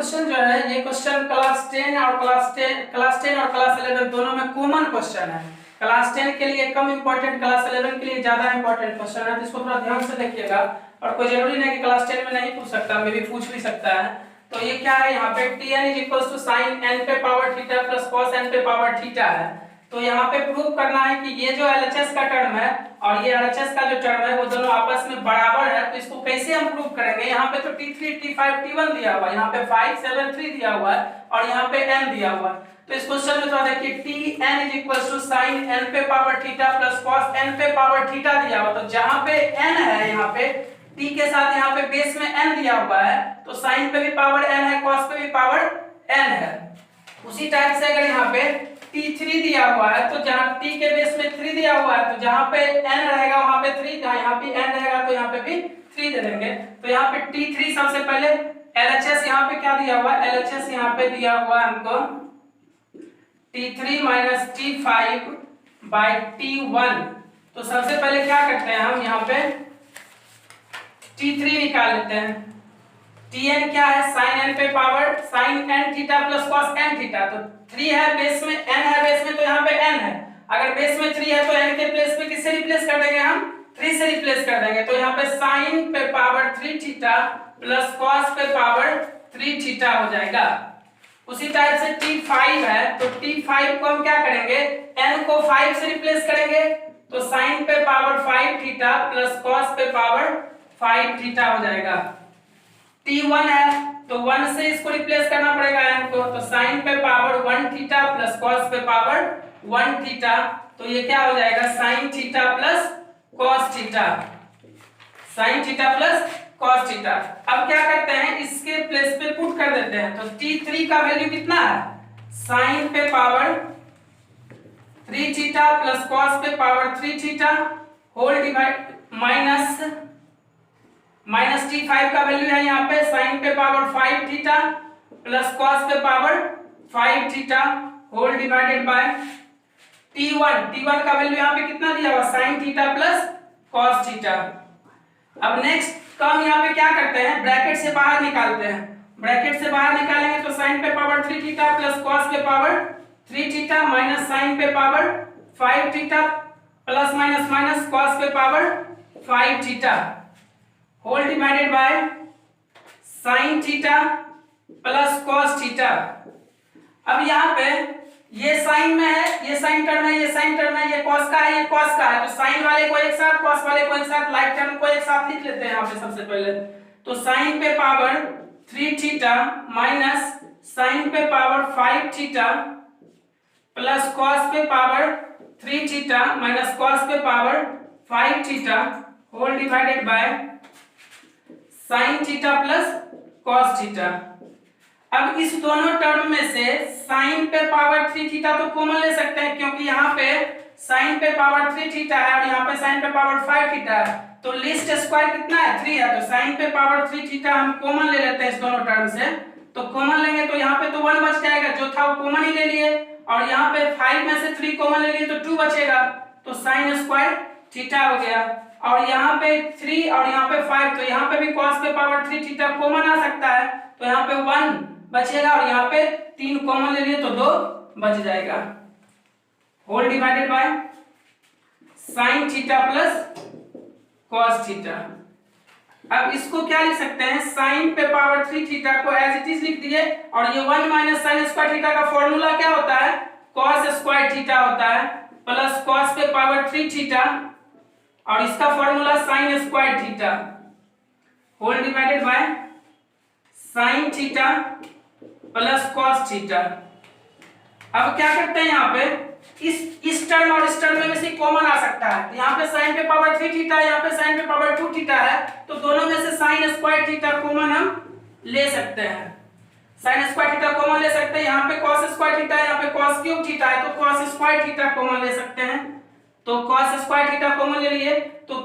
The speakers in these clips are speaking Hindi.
क्वेश्चन जो है ये क्वेश्चन क्लास 10 और क्लास 11 दोनों में कॉमन क्वेश्चन है। क्लास 10 के लिए कम इंपॉर्टेंट, क्लास 11 के लिए ज्यादा इंपॉर्टेंट क्वेश्चन है, तो इसको थोड़ा ध्यान से देखिएगा। और कोई जरूरी नहीं कि क्लास 10 में नहीं पूछ सकता, मे भी पूछ भी सकता है। तो ये क्या है, यहाँ पे tn इज sin n पे power theta plus cos n पे पावर थीटा है। तो यहाँ पे प्रूव करना है कि ये जो LHS का टर्म है और ये LHS का जो टर्म है वो दोनों आपस में बराबर है। तो इसको कैसे हम प्रूव करेंगे, यहाँ पे तो t3 t5 t1 दिया हुआ है, यहाँ पे 5 7 3 दिया हुआ है और यहाँ पे n दिया हुआ है। तो इस क्वेश्चन में थोड़ा देखिए, tn इज sin n पे power theta plus cos n पे पावर थीटा दिया हुआ। तो जहाँ पे n है, यहाँ पे t के साथ यहाँ पे बेस में n दिया हुआ है, तो sin पे भी पावर n है, cos पे भी पावर n है। उसी टाइप से अगर यहाँ पे t3 दिया हुआ है, तो जहाँ t के बेस में 3 दिया हुआ है, तो जहाँ पे n रहेगा वहां पे 3, जहाँ यहाँ पे n रहेगा तो यहाँ पे भी 3 दे देंगे। तो यहाँ पे t3 सबसे पहले LHS यहाँ पे क्या दिया हुआ है, LHS यहाँ पे दिया हुआ है हमको t3 minus t5 by t1। तो सबसे पहले क्या करते हैं, हम यहाँ पे t3 निकाल लेते हैं। tn क्या है, sin n पे power sin n theta plus cos n theta. तो 3 है बेस में, n है बेस में, तो यहाँ पे n है। अगर बेस में 3 है तो n के प्लेस पे किससे रिप्लेस कर देंगे, हम 3 से रिप्लेस कर देंगे। तो यहाँ पे sin पे पावर 3 थीटा प्लस cos पे पावर 3 थीटा हो जाएगा। उसी टाइप से t5 है, तो t5 को हम क्या करेंगे, n को 5 से रिप्लेस करेंगे, तो sin पे पावर 5 थीटा प्लस cos पे पावर 5 थीटा हो जाएगा। t1 है, तो 1 से इसको रिप्लेस करना पड़ेगा n को, तो sin पे पावर 1 थीटा प्लस cos पे पावर 1 थीटा। तो ये क्या हो जाएगा, sin theta plus cos theta, sin theta plus cos theta. अब क्या करते हैं, इसके प्लेस पे पुट कर देते हैं। तो t3 का वैल्यू कितना है, sin पे पावर 3 थीटा प्लस cos पे power 3 theta whole divide minus t5 का वैल्यू है यहाँ पे sin पे पावर 5 थीटा प्लस cos पे power 5 theta whole divided by t1 का वैल्यू यहाँ पे कितना दिया हुआ, sin theta plus cos theta. अब नेक्स्ट टर्म यहाँ पे क्या करते हैं, ब्रैकेट से बाहर निकालते हैं। ब्रैकेट से बाहर निकालेंगे तो sin पे पावर 3 थीटा प्लस cos पे पावर 3 थीटा माइनस sin पे power 5 theta plus minus minus cos पे power 5 theta whole divided by sin theta plus cos theta. अब यहाँ पे ये sin में है, ये sin टर्म है, ये sin टर्म है, ये cos का है, ये cos का है। तो sin वाले को एक साथ, cos वाले को एक साथ, लाइक टर्म को एक साथ लिख लेते हैं यहाँ पे सबसे पहले। तो sin पे पावर 3 थीटा माइनस sin पे पावर 5 थीटा प्लस cos पे पावर 3 थीटा माइनस cos पे power 5 theta whole divided by sin theta plus cos theta. अब इस दोनों टर्म में से sin पे पावर 3 थीटा तो कॉमन ले सकते हैं, क्योंकि यहाँ पे sin पे पावर 3 थीटा है और यहाँ पे sin पे पावर 5 थीटा है। तो लीस्ट स्क्वायर कितना है, 3 है, तो sin पे पावर 3 थीटा हम कॉमन ले लेते हैं इस दोनों टर्म से। तो कॉमन लेंगे तो यहाँ पे तो 1 बच जाएगा, जो था वो कॉमन ही ले लिए, और यहाँ पे 5 में से 3 कॉमन ले लिए तो 2 बचेगा, तो sin स्क्वायर थीटा हो गया। और यहाँ पे 3 और यहाँ पे 5, तो यहाँ पे भी cos पे पावर 3 थीटा कॉमन आ सकता है, तो यहाँ पे 1 बचेगा और यहाँ पे 3 कॉमन ले लिए तो 2 बच जाएगा whole divided by sin theta plus cos theta. अब इसको क्या लिख सकते हैं, sin पे पावर 3 थीटा को एज इट इज लिख दिए, और ये 1 माइनस sin स्क्वायर थीटा का फॉर्मूला क्या होता है, cos स्क्वायर थीटा होता है प्लस cos पे पावर 3 थीटा, और इसका formula sin square theta whole divided by sin theta plus cos theta. अब क्या करते हैं, यहाँ पे इस टर्म और इस टर्म में से कॉमन आ सकता है। यहाँ पे sin पे पावर 3 थीटा है, यहाँ पे sin पे पावर 2 थीटा है, तो दोनों में से sin स्क्वायर थीटा कॉमन हम ले सकते हैं। sin स्क्वायर थीटा कॉमन ले सकते हैं, यहाँ पे cos स्क्वायर थीटा है, यहाँ पे cos क्यूब थीटा है, तो cos स्क्वायर थीटा कॉमन ले सकते हैं। तो cos स्क्वायर थीटा कॉमन ले लिए, तो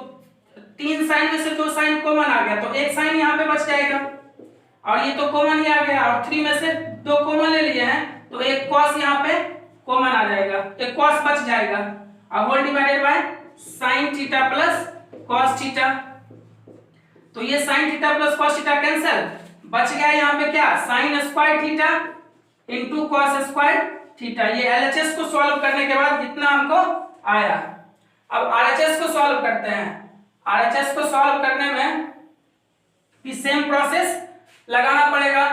3 sin में से 2 sin कॉमन आ गया, तो एक sin यहाँ पे बच जाएगा, और ये तो कॉमन ही आ गया, और 3 में से 2 कॉमन ले लिए हैं, तो एक cos यहाँ पे कॉमन आ जाएगा, एक cos बच जाएगा, और whole divided by sin theta plus cos theta. तो ये sin theta plus cos theta cancel, बच गया यहाँ पे क्या, sine square theta into cos square theta. ये एलएचएस को सॉल्व करने के बाद जितना हमको आया। अब आरएचएस को सॉल्व करते हैं। आरएचएस को सॉल्व करने में भी सेम प्रोसेस लगाना पड़ेगा।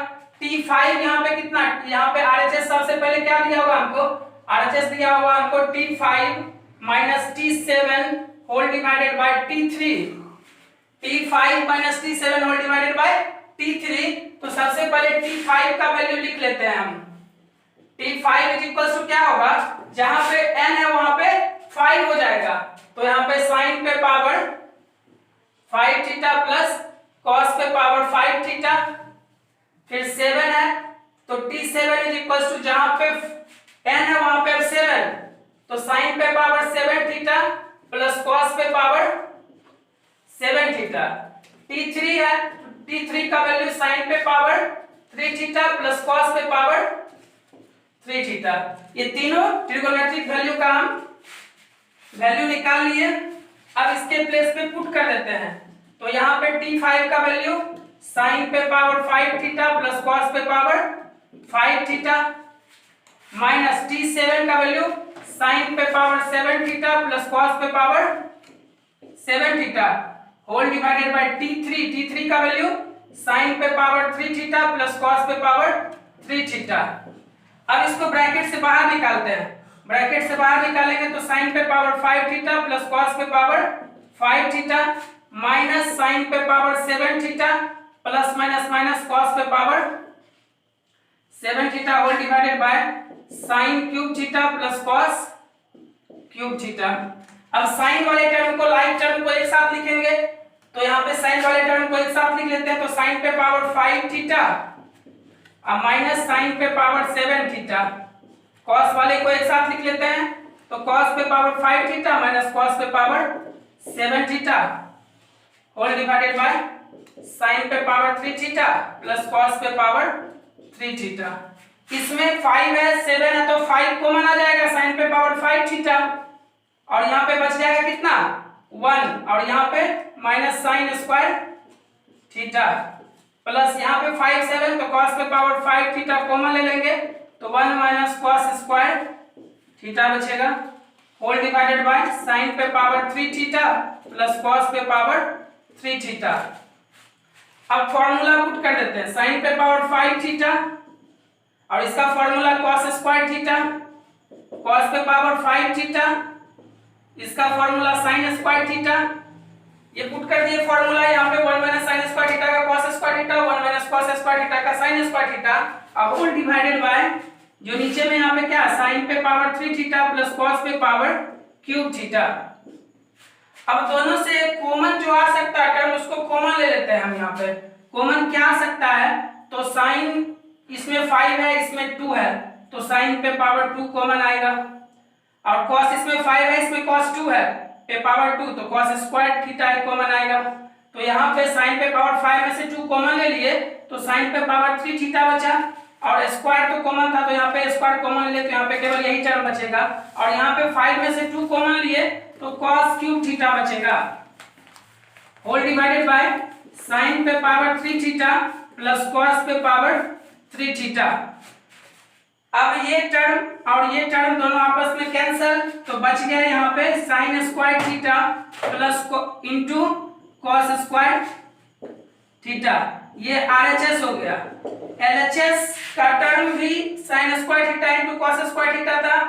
T5 यहाँ पे कितना, यहाँ पे आरएचएस सबसे पहले क्या दिया होगा हमको, आरएचएस दिया होगा हमको T5 minus T7 whole divided by T3। T5 minus T7 whole divided by T3। तो सबसे पहले T5 का वैल्यू लिख लेते हैं हम। T5 इज इक्वल टू क्या होगा, जहां पे n है वहां पे 5 हो जाएगा। तो यहाँ पे साइन पे पावर 5 थीटा प्लस कॉस पे पावर 5 थीटा, फिर 7 है तो T7 इज इक्वल टू जहां पे n है वहां पे 7, तो साइन पे पावर 7 थीटा प्लस कॉस पे पावर 7 थीटा। T3 है, T3 का वैल्यू साइन पे पावर 3 थीटा प्लस कॉस पे पावर 3 थीटा। ये तीनों ट्रिगोनोमेट्रिक वैल्यू का हम वैल्यू निकाल लिए। अब इसके प्लेस पे पुट कर देते हैं। तो यहाँ पे T5 का वैल्यू साइन पे पावर 5 थीटा प्लस कॉस पे पावर 5 थीटा माइनस T7 का वैल्यू साइन पे पावर 7 थीटा प्लस कॉस पे power 7 theta whole divided by T3 का वैल्यू साइन पे पावर 3 थीटा प्लस कॉस पे पावर 3 थीटा। अब इसको ब्रैकेट से बाहर निकालते हैं। ब्रैकेट से बाहर निकालेंगे तो साइन पे पावर 5 थीटा प्लस कॉस पे पावर 5 थीटा माइनस साइन पे power 7 theta plus minus minus cos पे power 7 theta whole divided by sine cube theta plus cos cube theta. अब साइन वाले टर्म को लाइक टर्म को एक साथ लिखेंगे। तो यहाँ पे साइन वाले टर्म को एक साथ लिख लेते हैं। तो साइन पे पावर 5 थीटा अब माइनस साइन पे पावर 7 थीटा। कॉस वाले को एक साथ लिख लेते हैं। तो कॉस पे पावर 5 थीटा माइनस कॉस पे power 7 theta whole divided by sine पे पावर 3 थीटा प्लस कॉस पे पावर 3 थीटा। इसमें 5 है 7 है तो 5 कॉमन आ जाएगा साइन पे पावर 5 थीटा और यहाँ पे बच जाएगा कितना 1 और यहाँ पे minus sign square theta plus यहाँ पे 5 7 तो cos पे पावर 5 थीटा कॉमन ले लेंगे तो 1 माइनस cos स्क्वायर थीटा बचेगा होल डिवाइडेड बाय साइन पे पावर 3 थीटा प्लस cos पे पावर 3 थीटा। अब फॉर्मूला पुट कर देते हैं। साइन पे पावर 5 थीटा और इसका formula cos square theta, cos पे पावर 5 थीटा, इसका फॉर्मूला sin स्क्वायर थीटा। ये पुट कर दिए फॉर्मूला। यहाँ पे 1 माइनस sin स्क्वायर थीटा का cos square theta, 1 minus cos square theta का sin स्क्वायर थीटा और होल डिवाइडेड बाय जो नीचे में यहाँ पे क्या sin पे पावर 3 थीटा प्लस cos पे पावर क्यूब थीटा। अब दोनों से कॉमन जो आ सकता है टर्म उसको कॉमन ले लेते हैं हम। यहाँ पे कॉमन क्या आ सकता है तो sin इसमें 5 है इसमें 2 है तो sin पे पावर 2 कॉमन आएगा और cos इसमें 5 है इसमें cos 2 है पे पावर 2 तो cos स्क्वायर थीटा कॉमन आएगा। तो यहाँ पे sin पे पावर 5 में से 2 कॉमन ले लिए तो sin पे पावर 3 थीटा बचा और स्क्वायर तो कॉमन था तो यहाँ पे स्क्वायर कॉमन ले तो यहाँ पे केवल यही टर्म बचेगा और यहाँ पे 5 में से 2 कॉमन लिए तो cos क्यूब थीटा बचेगा होल डिवाइडेड बाय sin पे पावर 3 थीटा प्लस cos पे पावर 3 थीटा। अब ये टर्म और ये टर्म दोनों आपस में कैंसिल तो बच गया यहाँ पे sin square theta plus into cos square theta. ये RHS हो गया। LHS का टर्म भी sin square theta into cos square theta था।